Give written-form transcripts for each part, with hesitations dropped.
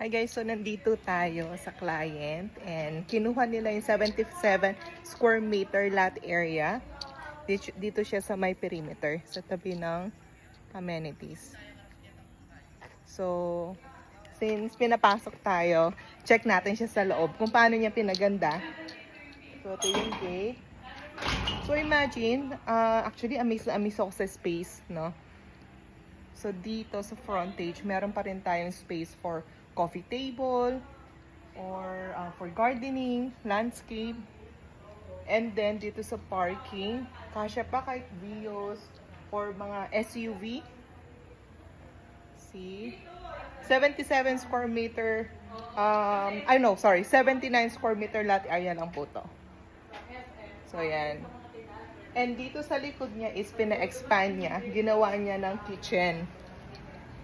Hi guys, so nandito tayo sa client and kinuha nila yung 77 square meter lot area. Dito siya sa may perimeter, sa tabi ng amenities. So, since pinapasok tayo, check natin siya sa loob kung paano niya pinaganda. So, ito yung gate. So, imagine, actually, amaze na amaze ako sa space, no? So, dito sa frontage, meron pa rin tayong space for coffee table, or for gardening, landscape. And then, dito sa parking, kasya pa kahit Vios, or mga SUV. See? 77 square meter, 79 square meter lot area lang po to. So, yan. And dito sa likod niya is pina-expand niya. Ginawa niya ng kitchen.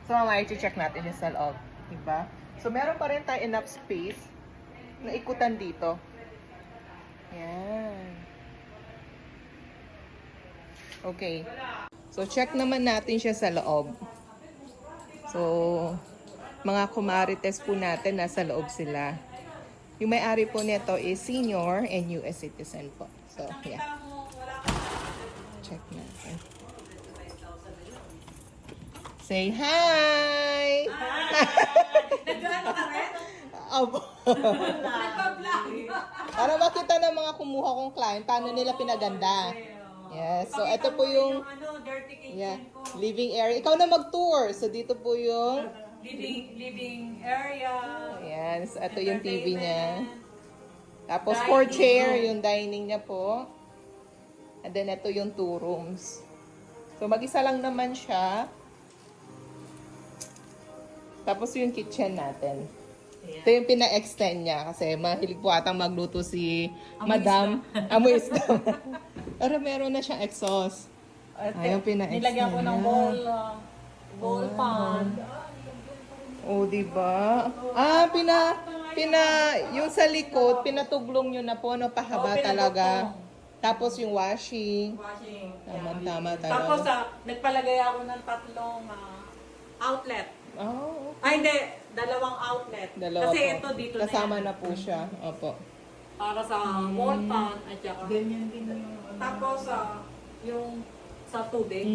So, mamaya i-check natin yung sa loob. Diba? So, meron pa rin tayo enough space na ikutan dito. Yan. Okay. So, check naman natin siya sa loob. So, mga kumarites po natin, nasa loob sila. Yung may-ari po nito is senior and US citizen po. So, yeah. Check natin. Say hi! Nag-ano ka rin? Abo. Nagpa-vlog. Para makita ng mga kumuha kong client, paano nila pinaganda. Yes. So, ito po yung dirty kitchen ko. living area. Ikaw na mag-tour. So, dito po yung Living area. ayan. So, ito yung TV niya. Tapos, 4 chair, yung dining niya po. And then, ito yung 2 rooms. So, mag-isa lang naman siya. Tapos, yung kitchen natin. Ito yung pina-extend niya kasi mahilig po atang magluto si Madam. Amoy isda. Pero meron na siyang exhaust. Ayun, pina-extend Nilagyan ko ng bowl pan. Oh, diba? Yung sa likod, pinatuglong nyo na po, no, pahaba talaga. Tapos yung washing. Tama talaga. Tapos nagpalagay ako ng 3 outlet. Oh, Ay, hindi. 2 outlet. dalawa Kasi po. ito dito Kasama na yan. na po siya. Opo. Para sa wall pan at saka. Ganyan din yung tapos yung sa tubig.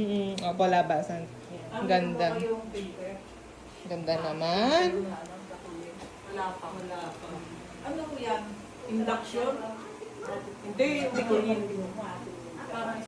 Opo, labasan. Ang ganda. Yung paper. Ganda naman. Wala pa. Ano yan? Induction? Hindi ko yun. Parang